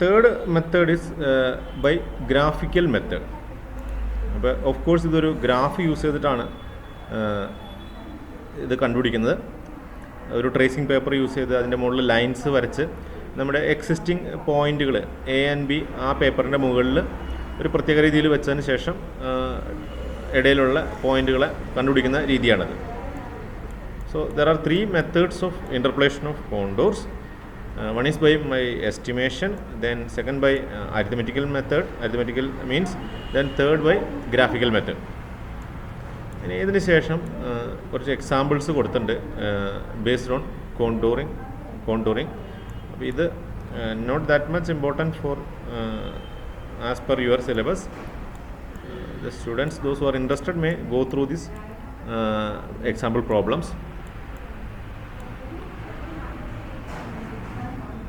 Third method is by graphical method. അപ്പോൾ of course ഇതൊരു graph use ചെയ്തിട്ടാണ് ഇത് കണ്ടുപിടിക്കുന്നത്. ഒരു ട്രേസിംഗ് പേപ്പർ യൂസ് ചെയ്ത് അതിൻ്റെ മുകളിൽ ലൈൻസ് വരച്ച് നമ്മുടെ എക്സിസ്റ്റിംഗ് പോയിൻറ്റുകൾ എ ആൻഡ് ബി ആ പേപ്പറിൻ്റെ മുകളിൽ ഒരു പ്രത്യേക രീതിയിൽ വെച്ചതിന് ശേഷം ഇടയിലുള്ള പോയിൻറ്റുകളെ കണ്ടുപിടിക്കുന്ന രീതിയാണത്. So there are 3 methods of interpolation of contours. One is by my estimation, then second by arithmetical method, arithmetical means, then third by graphical method. ഇനി ഇതിന് ശേഷം കുറച്ച് എക്സാമ്പിൾസ് കൊടുത്തിട്ടുണ്ട് ബേസ്ഡ് ഓൺ കോണ്ടൂറിങ്. അപ്പോൾ ഇത് not that much important for as per your syllabus. The students, those who are interested, may go through this example problems.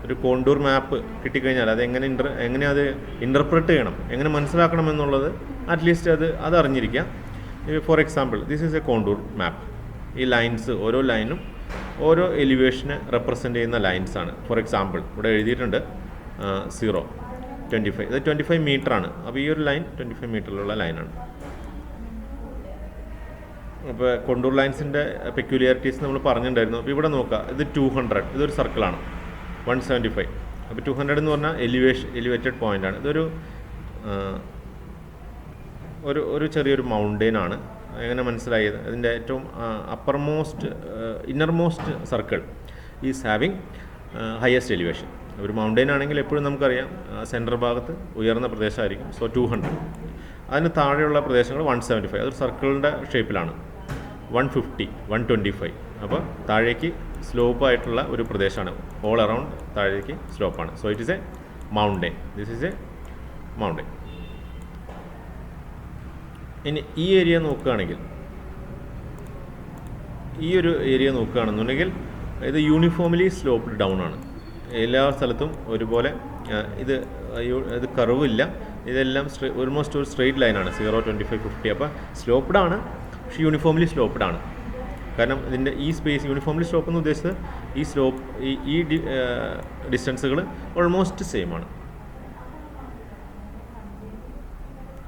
ഒരു contour മാപ്പ് കിട്ടിക്കഴിഞ്ഞാൽ അത് എങ്ങനെ അത് ഇൻ്റർപ്രറ്റ് ചെയ്യണം, എങ്ങനെ മനസ്സിലാക്കണം എന്നുള്ളത് അറ്റ്ലീസ്റ്റ് അത് അറിഞ്ഞിരിക്കുക. For example, this is a contour map. ഈ ലൈൻസ്, ഓരോ ലൈനും ഓരോ എലിവേഷനെ റെപ്രസെൻ്റ് ചെയ്യുന്ന ലൈൻസാണ്. ഫോർ എക്സാമ്പിൾ ഇവിടെ എഴുതിയിട്ടുണ്ട് 0, 25. ഇത് 25 മീറ്ററാണ്. അപ്പോൾ ഈ ഒരു ലൈൻ 25 മീറ്ററിലുള്ള ലൈനാണ്. അപ്പോൾ കോണ്ടൂർ ലൈൻസിൻ്റെ പെക്യുലിയാരിറ്റീസ് നമ്മൾ പറഞ്ഞിട്ടുണ്ടായിരുന്നു. അപ്പോൾ ഇവിടെ നോക്കുക, ഇത് 200, ഇതൊരു സർക്കിളാണ്. 175. അപ്പോൾ 200 എന്ന് പറഞ്ഞാൽ എലിവേറ്റഡ് പോയിൻ്റാണ്. ഇതൊരു ഒരു ചെറിയൊരു മൗണ്ടെയിനാണ്. എങ്ങനെ മനസ്സിലായത്? അതിൻ്റെ ഏറ്റവും innermost circle is having highest elevation. ഒരു മൗണ്ടെയിൻ ആണെങ്കിൽ എപ്പോഴും നമുക്കറിയാം സെൻട്രൽ ഭാഗത്ത് ഉയർന്ന പ്രദേശമായിരിക്കും. സോ 200. അതിന് താഴെയുള്ള പ്രദേശങ്ങൾ 175. അതൊരു സർക്കിളിൻ്റെ ഷേപ്പിലാണ്. 150, 125. അപ്പോൾ താഴേക്ക് സ്ലോപ്പായിട്ടുള്ള ഒരു പ്രദേശമാണ്. ഓൾ അറൗണ്ട് താഴേക്ക് സ്ലോപ്പാണ്. So it is a mountain. This is a mountain. ഇനി ഈ ഏരിയ നോക്കുകയാണെങ്കിൽ, ഈ ഒരു ഏരിയ നോക്കുകയാണെന്നുണ്ടെങ്കിൽ ഇത് യൂണിഫോംലി സ്ലോപ്ഡ് ഡൗൺ ആണ്. എല്ലാ സ്ഥലത്തും ഒരുപോലെ ഇത് കർവില്ല. ഇതെല്ലാം ഓൾമോസ്റ്റ് ഒരു സ്ട്രെയിറ്റ് ലൈനാണ്. 0, 25, 50. അപ്പോൾ സ്ലോപ്ഡ് ആണ്, പക്ഷേ യൂണിഫോംലി സ്ലോപ്ഡ് ആണ്. കാരണം ഇതിൻ്റെ ഈ സ്പേസ് യൂണിഫോംലി സ്ലോപ്പ് എന്ന് ഉദ്ദേശിച്ചത് ഈ സ്ലോപ്പ് ഈ ഡിസ്റ്റൻസുകൾ ഓൾമോസ്റ്റ് സെയിം ആണ്.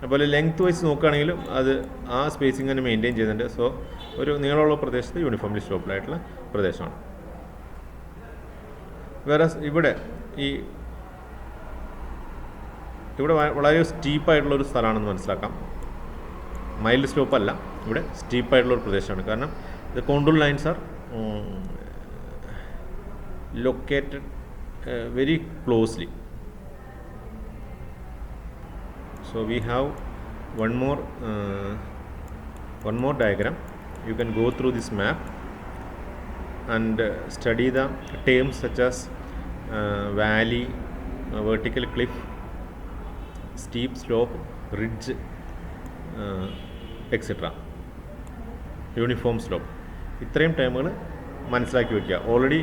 അതുപോലെ ലെങ്ത് വൈസ് നോക്കുകയാണെങ്കിലും അത് ആ സ്പേസിങ് തന്നെ മെയിൻറ്റെയിൻ ചെയ്യുന്നുണ്ട്. സോ ഒരു നീളമുള്ള പ്രദേശത്ത് യൂണിഫോംലി സ്ലോപ്ഡായിട്ടുള്ള പ്രദേശമാണ്. വേറെ ഇവിടെ വളരെ സ്റ്റീപ്പായിട്ടുള്ളൊരു സ്ഥലമാണെന്ന് മനസ്സിലാക്കാം. മൈൽഡ് സ്ലോപ്പ് അല്ല, ഇവിടെ സ്റ്റീപ്പായിട്ടുള്ളൊരു പ്രദേശമാണ്. കാരണം the contour lines are located very closely. So we have one more diagram. You can go through this map and study the terms such as valley, vertical cliff, steep slope, ridge, etc. Uniform slope. ഇത്രയും ടേമുകൾ മനസ്സിലാക്കി വയ്ക്കുക. Already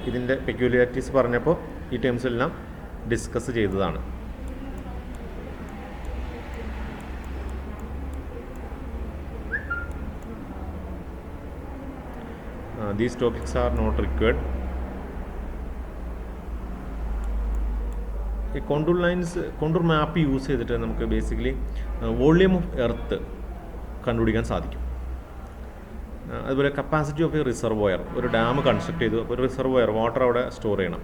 ഇതിൻ്റെ peculiarities പറഞ്ഞപ്പോൾ ഈ terms എല്ലാം discuss ചെയ്തതാണ്. These topics are not required. ഈ contour map use ചെയ്തിട്ട് നമുക്ക് ബേസിക്കലി വോള്യൂം ഓഫ് എർത്ത് കണ്ടുപിടിക്കാൻ സാധിക്കും. അതുപോലെ കപ്പാസിറ്റി ഓഫ് എ റിസർവോയർ. ഒരു ഡാം കൺസ്ട്രക്ട് ചെയ്തു. അപ്പോൾ ഒരു റിസർവോയർ വാട്ടർ അവിടെ സ്റ്റോർ ചെയ്യണം.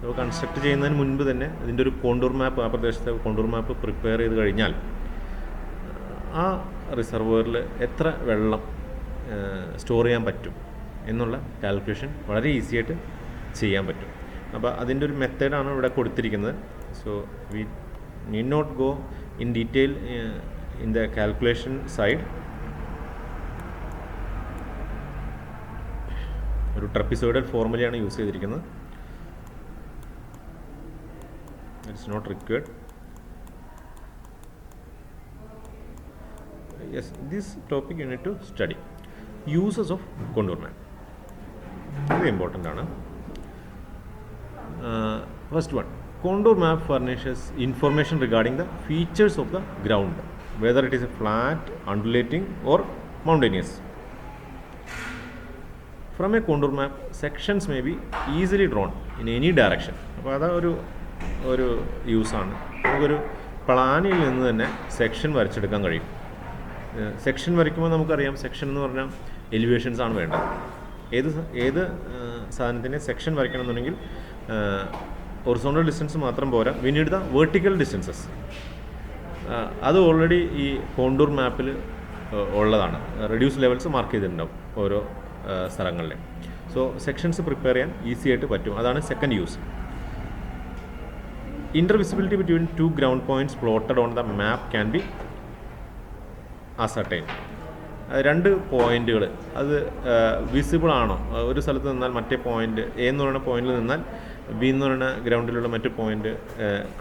അപ്പോൾ കൺസ്ട്രക്ട് ചെയ്യുന്നതിന് മുൻപ് തന്നെ ഇതിൻ്റെ ഒരു കോണ്ടൂർ മാപ്പ്, ആ പ്രദേശത്തെ കോണ്ടൂർ മാപ്പ് പ്രിപ്പയർ ചെയ്ത് കഴിഞ്ഞാൽ ആ റിസർവോയറിൽ എത്ര വെള്ളം സ്റ്റോർ ചെയ്യാൻ പറ്റും എന്നുള്ള കാൽക്കുലേഷൻ വളരെ ഈസി ആയിട്ട് ചെയ്യാൻ പറ്റും. അപ്പോൾ അതിൻ്റെ ഒരു മെത്തേഡാണ് ഇവിടെ കൊടുത്തിരിക്കുന്നത്. So we need not go in detail in the calculation side. ഒരു ട്രപ്പിസോയിഡൽ ഫോർമുലയാണ് യൂസ് ചെയ്തിരിക്കുന്നത്. It's not required. Yes, this topic you need to study. Uses of contour map, ഇത് ഇമ്പോർട്ടൻ്റ് ആണ്. First one, contour map furnishes information regarding the features of the ground, whether it is a flat, undulating or mountainous. From a contour map, sections may be easily drawn in any direction. അപ്പോൾ അത് ഒരു ഒരു യൂസാണ്. നമുക്കൊരു പ്ലാനിൽ നിന്ന് തന്നെ section വരച്ചെടുക്കാൻ കഴിയും. Section വരയ്ക്കുമ്പോൾ നമുക്കറിയാം, സെക്ഷൻ എന്ന് പറഞ്ഞാൽ എലിവേഷൻസ് ആണ് വേണ്ടത്. ഏത് സാധനത്തിന് സെക്ഷൻ വരയ്ക്കണമെന്നുണ്ടെങ്കിൽ ഹൊറിസോണ്ടൽ ഡിസ്റ്റൻസ് മാത്രം പോരാ, we need the vertical distances. അത് ഓൾറെഡി ഈ കോണ്ടൂർ മാപ്പിൽ ഉള്ളതാണ്. റെഡ്യൂസ് ലെവൽസ് മാർക്ക് ചെയ്തിട്ടുണ്ടാവും ഓരോ സ്ഥലങ്ങളിലെ. സോ സെക്ഷൻസ് പ്രിപ്പയർ ചെയ്യാൻ ഈസി ആയിട്ട് പറ്റും. അതാണ് second use. Intervisibility between two ground points plotted on the map can be ascertained. രണ്ട് പോയിന്റുകൾ അത് വിസിബിൾ ആണോ, ഒരു സ്ഥലത്ത് നിന്നാൽ മറ്റേ പോയിന്റ് എ എന്ന് പറയുന്ന പോയിന്റിൽ നിന്നാൽ ബി എന്ന് പറയുന്ന ഗ്രൗണ്ടിലുള്ള മറ്റു പോയിന്റ്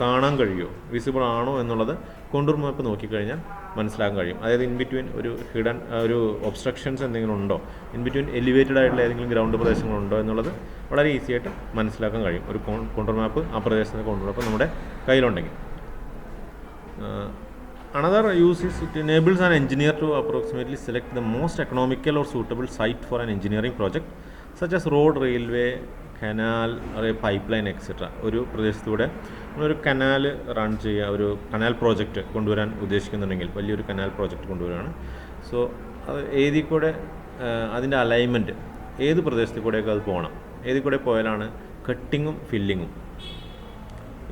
കാണാൻ കഴിയുമോ, വിസിബിൾ ആണോ എന്നുള്ളത് കോണ്ടൂർ മാപ്പ് നോക്കിക്കഴിഞ്ഞാൽ മനസ്സിലാക്കാൻ കഴിയും. അതായത് ഇൻ ബിറ്റ്വീൻ ഒരു ഹിഡൻ ഒരു ഒബ്സ്ട്രക്ഷൻസ് എന്തെങ്കിലും ഉണ്ടോ, ഇൻ ബിറ്റ്വീൻ എലിവേറ്റഡ് ആയിട്ടുള്ള ഏതെങ്കിലും ഗ്രൗണ്ട് പ്രദേശങ്ങളുണ്ടോ എന്നുള്ളത് വളരെ ഈസി ആയിട്ട് മനസ്സിലാക്കാൻ കഴിയും ഒരു കോണ്ടൂർ മാപ്പ്, ആ പ്രദേശത്തിൻ്റെ കോണ്ടൂർ മാപ്പ് നമ്മുടെ കയ്യിലുണ്ടെങ്കിൽ. Another use is it enables an engineer to approximately select the most economical or suitable site for an engineering project such as road, railway, canal, pipe line etcetera. ഒരു പ്രദേശത്തൂടെ ഒരു കനാൽ റൺ ചെയ്യുക, ഒരു canal project കൊണ്ടുവരാൻ ഉദ്ദേശിക്കുന്നുണ്ടെങ്കിൽ, വലിയൊരു canal project കൊണ്ടുവരികയാണ്. So അത് ഏതിൽ കൂടെ അതിൻ്റെ അലൈൻമെൻറ്റ്, ഏത് പ്രദേശത്തിൽ കൂടെയൊക്കെ അത് പോകണം, ഏതിൽ കൂടെ പോയാലാണ് കട്ടിങ്ങും ഫില്ലിങ്ങും.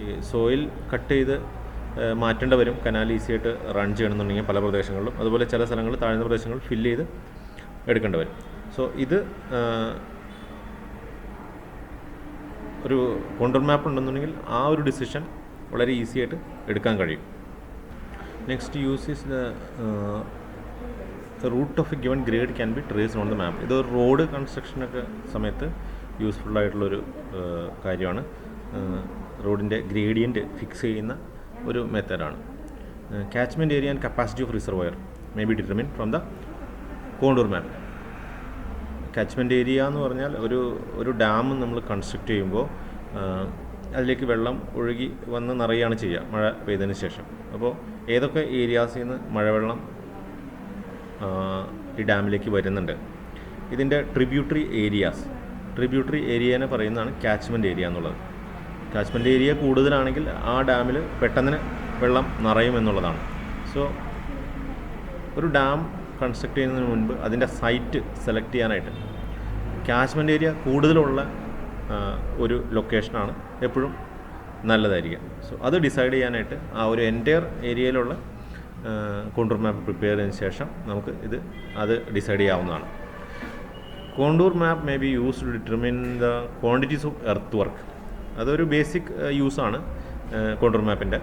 ഈ സോയിൽ കട്ട് ചെയ്ത് മാറ്റേണ്ട വരും കനാൽ ഈസി ആയിട്ട് റൺ ചെയ്യണമെന്നുണ്ടെങ്കിൽ പല പ്രദേശങ്ങളിലും. അതുപോലെ ചില സ്ഥലങ്ങളിൽ താഴ്ന്ന പ്രദേശങ്ങൾ ഫില്ല് ചെയ്ത് എടുക്കേണ്ടി വരും. സോ ഇത് ഒരു കോണ്ടൂർ മാപ്പ് ഉണ്ടെന്നുണ്ടെങ്കിൽ ആ ഒരു ഡിസിഷൻ വളരെ ഈസി ആയിട്ട് എടുക്കാൻ കഴിയും. Next use is the route of a given grade can be traced on the map. ഇത് റോഡ് കൺസ്ട്രക്ഷനൊക്കെ സമയത്ത് യൂസ്ഫുള്ളായിട്ടുള്ളൊരു കാര്യമാണ്. റോഡിൻ്റെ ഗ്രേഡിയൻറ്റ് ഫിക്സ് ചെയ്യുന്ന ഒരു മെത്തേഡാണ്. Catchment area and capacity of reservoir may be determine from the contour map. Catchment area എന്ന് പറഞ്ഞാൽ ഒരു ഡാം നമ്മൾ കൺസ്ട്രക്റ്റ് ചെയ്യുമ്പോൾ അതിലേക്ക് വെള്ളം ഒഴുകി വന്ന് നിറയുകയാണ് ചെയ്യുക മഴ പെയ്തതിന് ശേഷം. അപ്പോൾ ഏതൊക്കെ ഏരിയാസിൽ നിന്ന് മഴവെള്ളം ഈ ഡാമിലേക്ക് വരുന്നുണ്ട്, ഇതിൻ്റെ ട്രിബ്യൂട്ടറി ഏരിയനെ പറയുന്നതാണ് കാച്ച്മെൻറ്റ് ഏരിയ എന്നുള്ളത്. കാച്ച്മെൻറ്റ് ഏരിയ കൂടുതലാണെങ്കിൽ ആ ഡാമിൽ പെട്ടെന്ന് വെള്ളം നിറയും എന്നുള്ളതാണ്. സോ ഒരു ഡാം കൺസ്ട്രക്ട് ചെയ്യുന്നതിന് മുൻപ് അതിൻ്റെ സൈറ്റ് സെലക്ട് ചെയ്യാനായിട്ട് കാച്ച്മെൻറ്റ് ഏരിയ കൂടുതലുള്ള ഒരു ലൊക്കേഷനാണ് എപ്പോഴും നല്ലതായിരിക്കുക. സോ അത് ഡിസൈഡ് ചെയ്യാനായിട്ട് ആ ഒരു എൻറ്റയർ ഏരിയയിലുള്ള കോണ്ടൂർ മാപ്പ് പ്രിപ്പയർ ചെയ്തതിന് ശേഷം നമുക്ക് അത് ഡിസൈഡ് ചെയ്യാവുന്നതാണ്. Contour map may be use to determine the quantities of earth work. അതൊരു ബേസിക് യൂസാണ് കോണ്ടൂർ മാപ്പിൻ്റെ.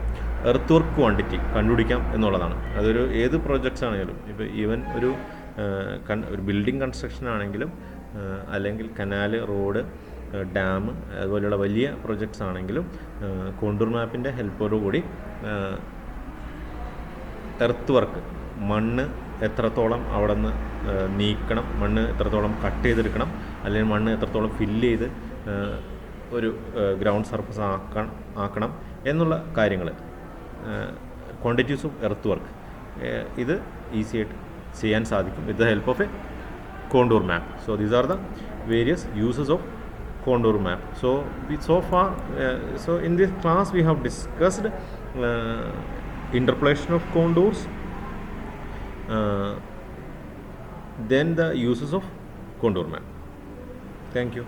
എർത്ത് വർക്ക് ക്വാണ്ടിറ്റി കണ്ടുപിടിക്കാം എന്നുള്ളതാണ്. അതൊരു ഏത് പ്രോജക്ട്സ് ആണെങ്കിലും, ഇപ്പോൾ ഈവൻ ഒരു ബിൽഡിംഗ് കൺസ്ട്രക്ഷൻ ആണെങ്കിലും, അല്ലെങ്കിൽ കനാല്, റോഡ്, ഡാം അതുപോലെയുള്ള വലിയ പ്രൊജക്ട്സ് ആണെങ്കിലും കോണ്ടൂർ മാപ്പിൻ്റെ ഹെൽപ്പോടുകൂടി എർത്ത് വർക്ക്, മണ്ണ് എത്രത്തോളം അവിടെ നിന്ന് നീക്കണം, മണ്ണ് എത്രത്തോളം കട്ട് ചെയ്തെടുക്കണം, അല്ലെങ്കിൽ മണ്ണ് എത്രത്തോളം ഫില്ല് ചെയ്ത് ഒരു ഗ്രൗണ്ട് സർഫസ് ആക്കണം എന്നുള്ള കാര്യങ്ങൾ, ക്വാണ്ടിറ്റീസ് ഓഫ് എർത്ത് വർക്ക്, ഇത് ഈസി ആയിട്ട് ചെയ്യാൻ സാധിക്കും with the help of A contour map. So these are the various uses of contour map. So in this class we have discussed interpolation of contours, then the uses of contour map. Thank you.